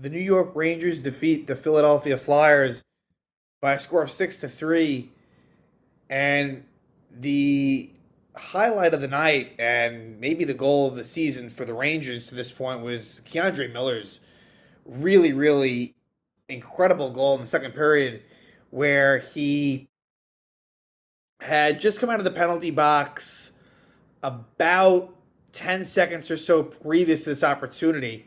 The New York Rangers defeat the Philadelphia Flyers by a score of 6-3. And the highlight of the night and maybe the goal of the season for the Rangers to this point was Keandre Miller's really incredible goal in the second period where he had just come out of the penalty box about 10 seconds or so previous to this opportunity.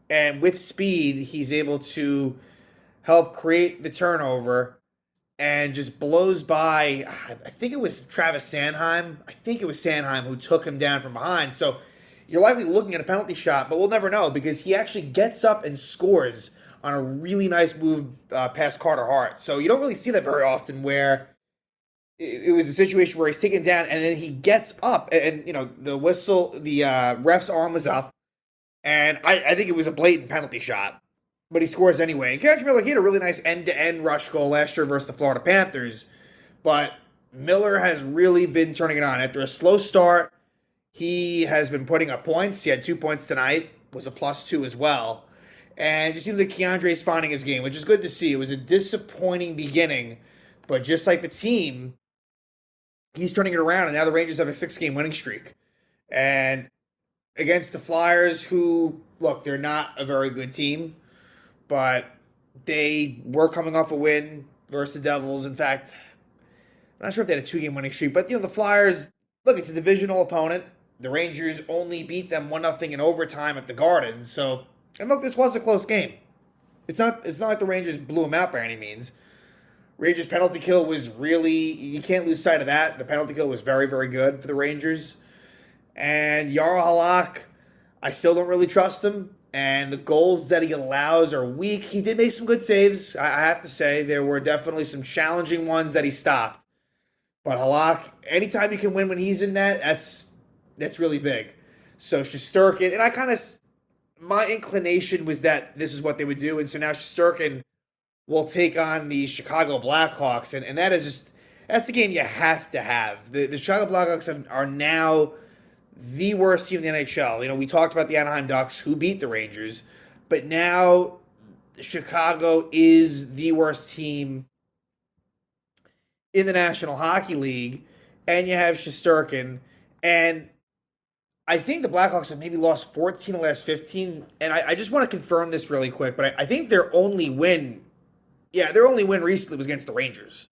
And with speed, he's able to help create the turnover and just blows by. I think it was Travis Sanheim. I think it was Sanheim who took him down from behind. So you're likely looking at a penalty shot, but we'll never know because he actually gets up and scores on a really nice move past Carter Hart. So you don't really see that very often where it was a situation where he's taken down and then he gets up and the whistle, the ref's arm was up. And I think it was a blatant penalty shot, but he scores anyway. And Keandre Miller, he had a really nice end-to-end rush goal last year versus the Florida Panthers, but Miller has really been turning it on. After a slow start, he has been putting up points. He had 2 points tonight, was a +2 as well. And it just seems like Keandre's finding his game, which is good to see. It was a disappointing beginning, but just like the team, he's turning it around, and now the Rangers have a 6-game winning streak. And against the Flyers, who, look, they're not a very good team, but they were coming off a win versus the Devils. In fact, I'm not sure if they had a 2-game winning streak, but, the Flyers, look, it's a divisional opponent. The Rangers only beat them 1-0 in overtime at the Garden. So, and look, this was a close game. It's not like the Rangers blew them out by any means. Rangers' penalty kill was really, you can't lose sight of that. The penalty kill was very good for the Rangers. And Jarl Halak, I still don't really trust him. And the goals that he allows are weak. He did make some good saves, I have to say. There were definitely some challenging ones that he stopped. But Halak, anytime you can win when he's in net, that's really big. So Shesterkin, and my inclination was that this is what they would do. And so now Shesterkin will take on the Chicago Blackhawks. And that is just, that's a game you have to have. The Chicago Blackhawks are now the worst team in the NHL. We talked about the Anaheim Ducks, who beat the Rangers, but now Chicago is the worst team in the National Hockey League, and you have Shesterkin, and I think the Blackhawks have maybe lost 14 of the last 15, and I just want to confirm this really quick, but I think their only win recently was against the Rangers.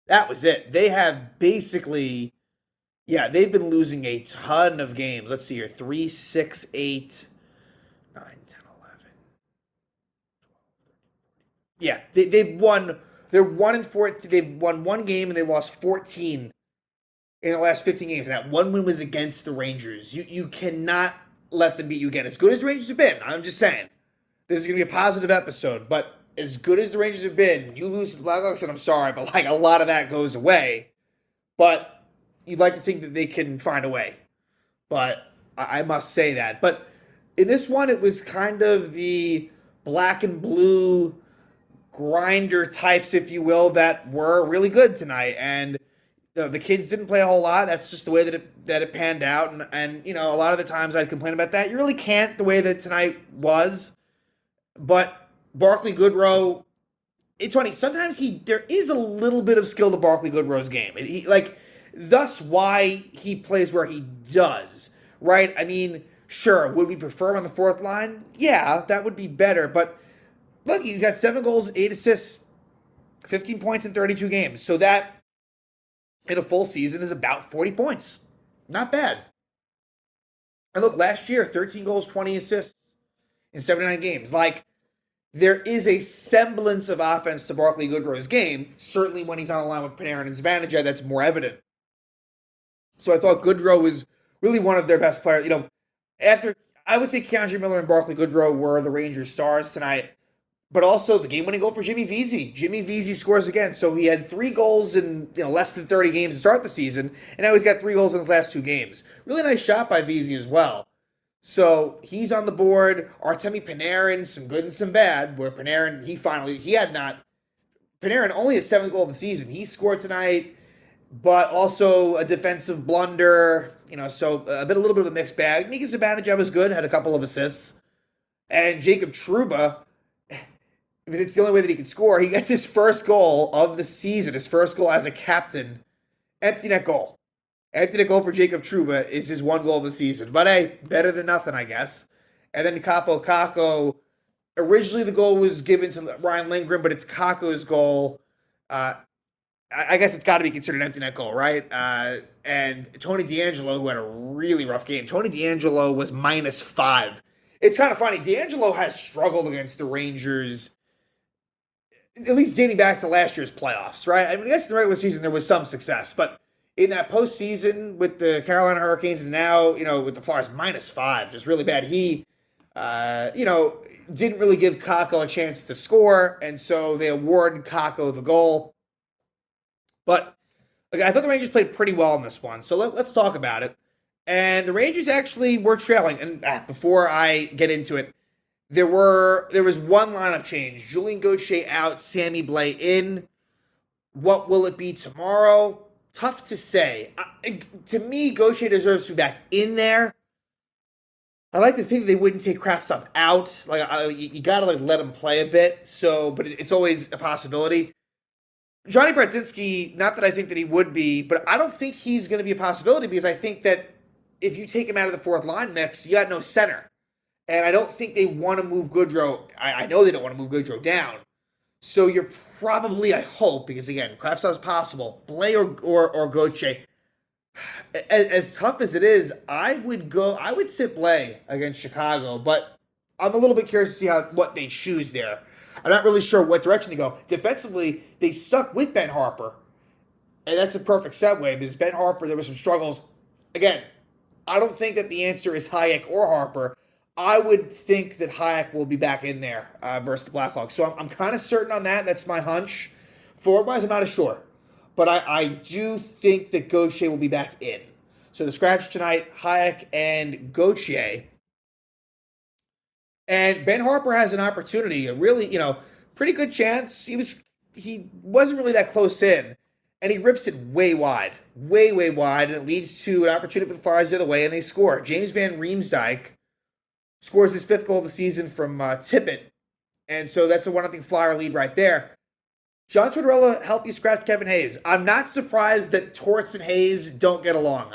That was it. They have basically... Yeah, they've been losing a ton of games. Let's see here. 3, 6, 8, 9, 10, 11. Yeah, they've won. They're 1-14. They've won one game and they lost 14 in the last 15 games. And that one win was against the Rangers. You cannot let them beat you again. As good as the Rangers have been, I'm just saying. This is going to be a positive episode. But as good as the Rangers have been, you lose to the Blackhawks, and I'm sorry, but a lot of that goes away. But you'd like to think that they can find a way. But I must say that. But in this one, it was kind of the black and blue grinder types, if you will, that were really good tonight. And the kids didn't play a whole lot. That's just the way that it panned out. And a lot of the times I'd complain about that. You really can't the way that tonight was. But Barclay Goodrow, it's funny. Sometimes there is a little bit of skill to Barclay Goodrow's game. Thus why he plays where he does, right? I mean, sure, would we prefer him on the fourth line? Yeah, that would be better. But look, he's got 7 goals, 8 assists, 15 points in 32 games. So that, in a full season, is about 40 points. Not bad. And look, last year, 13 goals, 20 assists in 79 games. There is a semblance of offense to Barclay Goodrow's game. Certainly when he's on a line with Panarin and Zibanejad, that's more evident. So I thought Goodrow was really one of their best players. I would say Keandre Miller and Barclay Goodrow were the Rangers' stars tonight. But also the game-winning goal for Jimmy Vesey. Jimmy Vesey scores again. So he had 3 goals in less than 30 games to start the season. And now he's got 3 goals in his last 2 games. Really nice shot by Vesey as well. So he's on the board. Artemi Panarin, some good and some bad. Where Panarin, Panarin only his 7th goal of the season. He scored tonight. But also a defensive blunder, so a little bit of a mixed bag. Mika Zibanejad was good, had a couple of assists. And Jacob Trouba because it's the only way that he can score. He gets his first goal of the season, his first goal as a captain, empty net goal. Empty net goal for Jacob Trouba is his one goal of the season. But hey, better than nothing, I guess. And then Capo Caco. Originally, the goal was given to Ryan Lindgren, but it's Caco's goal. I guess it's got to be considered an empty net goal, right? And Tony DeAngelo, who had a really rough game. Tony DeAngelo was -5. It's kind of funny. DeAngelo has struggled against the Rangers, at least dating back to last year's playoffs, right? I mean, I guess in the regular season there was some success, but in that postseason with the Carolina Hurricanes and now, with the Flyers, -5, just really bad. He, didn't really give Kako a chance to score, and so they award Kako the goal. But I thought the Rangers played pretty well in this one, so let's talk about it. And the Rangers actually were trailing. And before I get into it, there was one lineup change. Julien Gauthier out, Sammy Blais in. What will it be tomorrow? Tough to say. To me, Gauthier deserves to be back in there. I like to think that they wouldn't take Kravtsov out. You gotta let him play a bit. But it's always a possibility. Johnny Brodzinski, not that I think that he would be, but I don't think he's going to be a possibility because I think that if you take him out of the fourth line mix, you got no center. And I don't think they want to move Goodrow. I know they don't want to move Goodrow down. So you're probably, I hope, because again, Kravtsov's possible, Blais or Gauthier. As tough as it is, I would sit Blais against Chicago, but I'm a little bit curious to see what they choose there. I'm not really sure what direction they go. Defensively, they stuck with Ben Harpur, and that's a perfect segue because Ben Harpur, there were some struggles. Again, I don't think that the answer is Hayek or Harpur. I would think that Hayek will be back in there versus the Blackhawks. So I'm kind of certain on that. That's my hunch. Forward-wise, I'm not as sure. But I do think that Gauthier will be back in. So the scratch tonight, Hayek and Gauthier. And Ben Harpur has an opportunity, a really, pretty good chance. He wasn't really that close in. And he rips it way wide. Way, way wide. And it leads to an opportunity for the Flyers the other way, and they score. James Van Riemsdyk scores his 5th goal of the season from Tippett. And so that's a 1-0 Flyer lead right there. John Tortorella healthy scratch Kevin Hayes. I'm not surprised that Torts and Hayes don't get along.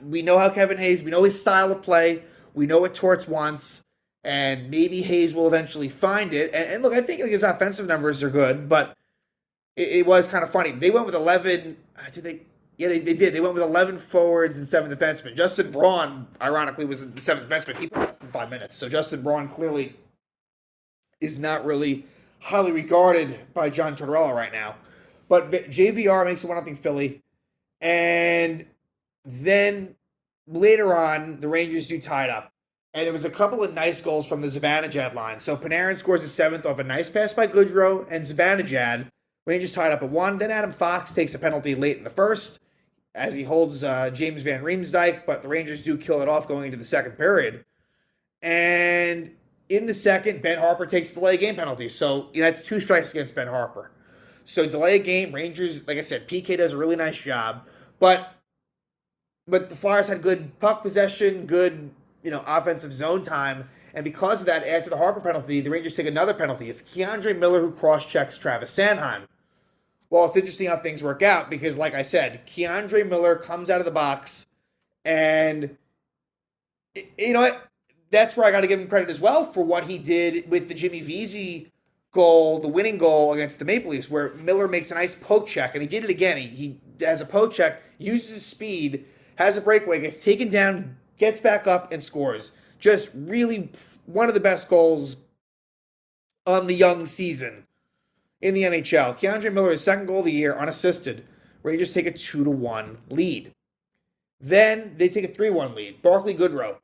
We know how Kevin Hayes, we know his style of play. We know what Torts wants. And maybe Hayes will eventually find it. And look, I think his offensive numbers are good, but it was kind of funny. They went with 11. Did they? Yeah, they did. They went with 11 forwards and 7 defensemen. Justin Braun, ironically, was the 7th defenseman. He played less than 5 minutes. So Justin Braun clearly is not really highly regarded by John Tortorella right now. But JVR makes a 1-0 Philly. And then later on, the Rangers do tie it up. And there was a couple of nice goals from the Zibanejad line. So Panarin scores his 7th off a nice pass by Goodrow and Zibanejad. Rangers tied up at 1. Then Adam Fox takes a penalty late in the first as he holds James Van Riemsdyk. But the Rangers do kill it off going into the second period. And in the second, Ben Harpur takes a delay game penalty. So that's 2 strikes against Ben Harpur. So delay a game. Rangers, like I said, PK does a really nice job. But the Flyers had good puck possession, good offensive zone time. And because of that, after the Harpur penalty, the Rangers take another penalty. It's Keandre Miller who cross-checks Travis Sanheim. Well, it's interesting how things work out because, like I said, Keandre Miller comes out of the box and, you know what? That's where I got to give him credit as well for what he did with the Jimmy Vesey goal, the winning goal against the Maple Leafs, where Miller makes a nice poke check, and he did it again. He has a poke check, uses his speed, has a breakaway, gets taken down, gets back up, and scores. Just really one of the best goals on the young season in the NHL. Keandre Miller, his 2nd goal of the year, unassisted. Rangers take a 2-1 lead. Then they take a 3-1 lead. Barclay Goodrow.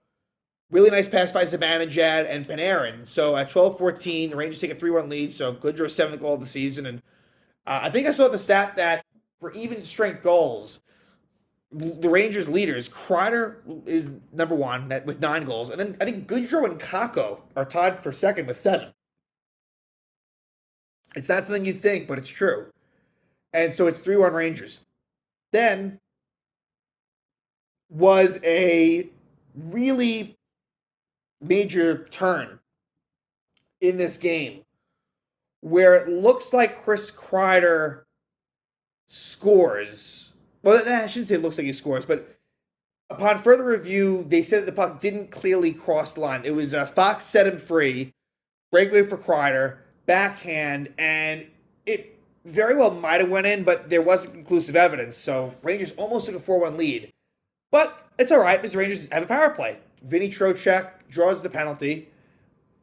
Really nice pass by Zibanejad and Panarin. So at 12-14, the Rangers take a 3-1 lead. So Goodrow's 7th goal of the season. And I think I saw the stat that for even strength goals, the Rangers leaders, Kreider is number 1 with 9 goals. And then I think Goodrow and Kakko are tied for 2nd with 7. It's not something you'd think, but it's true. And so it's 3-1 Rangers. Then was a really major turn in this game where it looks like Chris Kreider scores. Well, I shouldn't say it looks like he scores, but upon further review, they said that the puck didn't clearly cross the line. It was Fox set him free, breakaway for Kreider, backhand, and it very well might have went in, but there wasn't conclusive evidence. So Rangers almost took a 4-1 lead. But it's all right because the Rangers have a power play. Vinny Trocheck draws the penalty,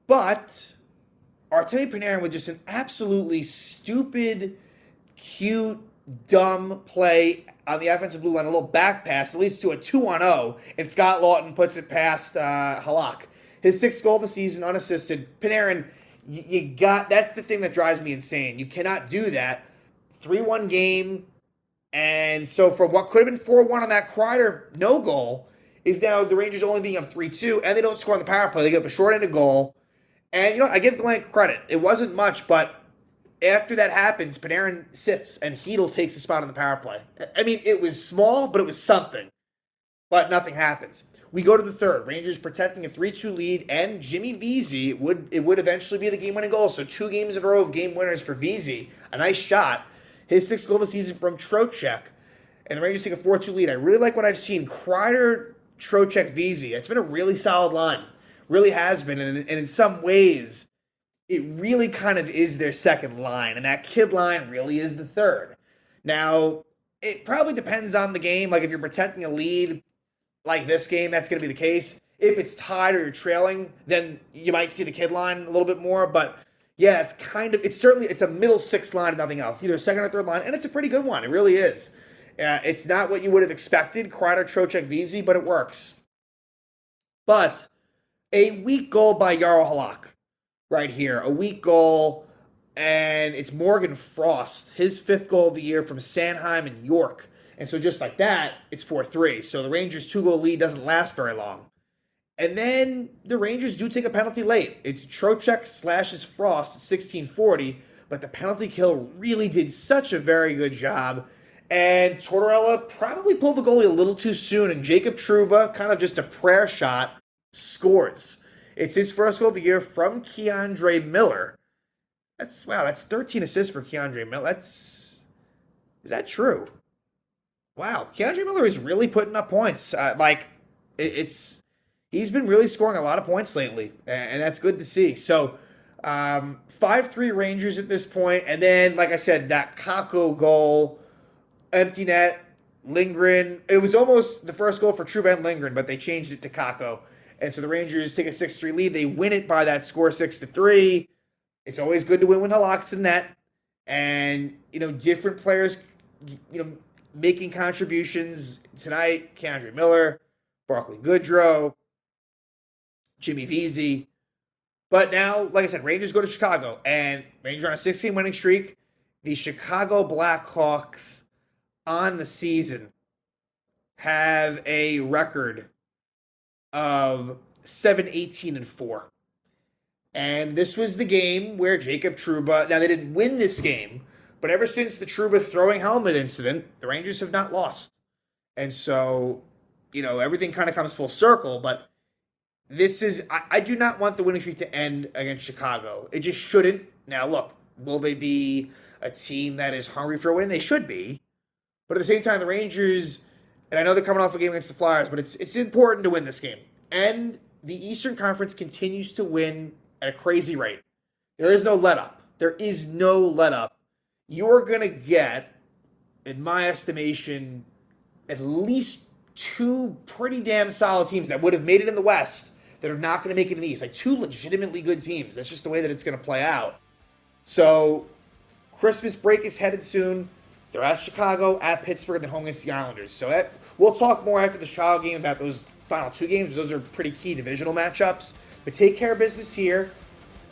but Artemi Panarin with just an absolutely stupid, cute, dumb play on the offensive blue line, a little back pass that leads to a 2-on-0, and Scott Lawton puts it past Halak. His 6th goal of the season, unassisted. Panarin, that's the thing that drives me insane. You cannot do that. 3-1 game, and so from what could have been 4-1 on that Kreider no goal, is now the Rangers only being up 3-2, and they don't score on the power play. They get up a short-handed goal, and I give Glenn credit. It wasn't much, but after that happens, Panarin sits, and Hedl takes the spot on the power play. I mean, it was small, but it was something. But nothing happens. We go to the third. Rangers protecting a 3-2 lead, and Jimmy Vesey would eventually be the game-winning goal. So 2 games in a row of game winners for Vesey. A nice shot. His 6th goal of the season from Trocheck. And the Rangers take a 4-2 lead. I really like what I've seen. Kreider, Trocheck, Vesey. It's been a really solid line. Really has been. And in some ways, it really kind of is their second line, and that kid line really is the third. Now, it probably depends on the game. Like, if you're protecting a lead like this game, that's going to be the case. If it's tied or you're trailing, then you might see the kid line a little bit more. But, yeah, it's a middle 6th line and nothing else. Either second or third line, and it's a pretty good one. It really is. It's not what you would have expected, Kreider, Trocheck, Vesey, but it works. But a weak goal by Jarro Halak. Right here, a weak goal, and it's Morgan Frost, his 5th goal of the year from Sanheim and York. And so just like that, it's 4-3. So the Rangers' 2-goal lead doesn't last very long. And then the Rangers do take a penalty late. It's Trocheck slashes Frost at 16:40, but the penalty kill really did such a very good job. And Tortorella probably pulled the goalie a little too soon, and Jacob Trouba, kind of just a prayer shot, scores. It's his 1st goal of the year from Keandre Miller. That's 13 assists for Keandre Miller. Is that true? Wow, Keandre Miller is really putting up points. He's been really scoring a lot of points lately, and that's good to see. So, 5-3 Rangers at this point, and then, like I said, that Kakko goal, empty net, Lindgren. It was almost the 1st goal for Trouba and Lindgren, but they changed it to Kakko. And so the Rangers take a 6-3 lead. They win it by that score, 6-3. It's always good to win when Halak's in net. And, different players, making contributions tonight. Keandre Miller, Barclay Goodrow, Jimmy Vesey. But now, like I said, Rangers go to Chicago. And Rangers are on a 6-game winning streak. The Chicago Blackhawks on the season have a record of 7-18-4. And this was the game where Jacob Trouba, now they didn't win this game, but ever since the Trouba throwing helmet incident, the Rangers have not lost. And so, everything kind of comes full circle, but I do not want the winning streak to end against Chicago. It just shouldn't. Now, look, will they be a team that is hungry for a win? They should be. But at the same time, the Rangers, and I know they're coming off a game against the Flyers, but it's important to win this game. And the Eastern Conference continues to win at a crazy rate. There is no let-up. There is no let-up. You're going to get, in my estimation, at least 2 pretty damn solid teams that would have made it in the West that are not going to make it in the East. Like 2 legitimately good teams. That's just the way that it's going to play out. So, Christmas break is headed soon. They're at Chicago, at Pittsburgh, and then home against the Islanders. So we'll talk more after the Chicago game about those final 2 games. Those are pretty key divisional matchups. But take care of business here.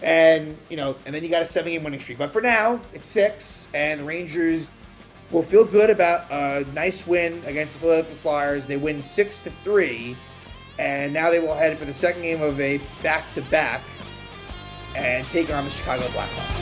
And, and then you got a 7-game winning streak. But for now, it's 6. And the Rangers will feel good about a nice win against the Philadelphia Flyers. They win 6-3. And now they will head for the second game of a back-to-back and take on the Chicago Blackhawks.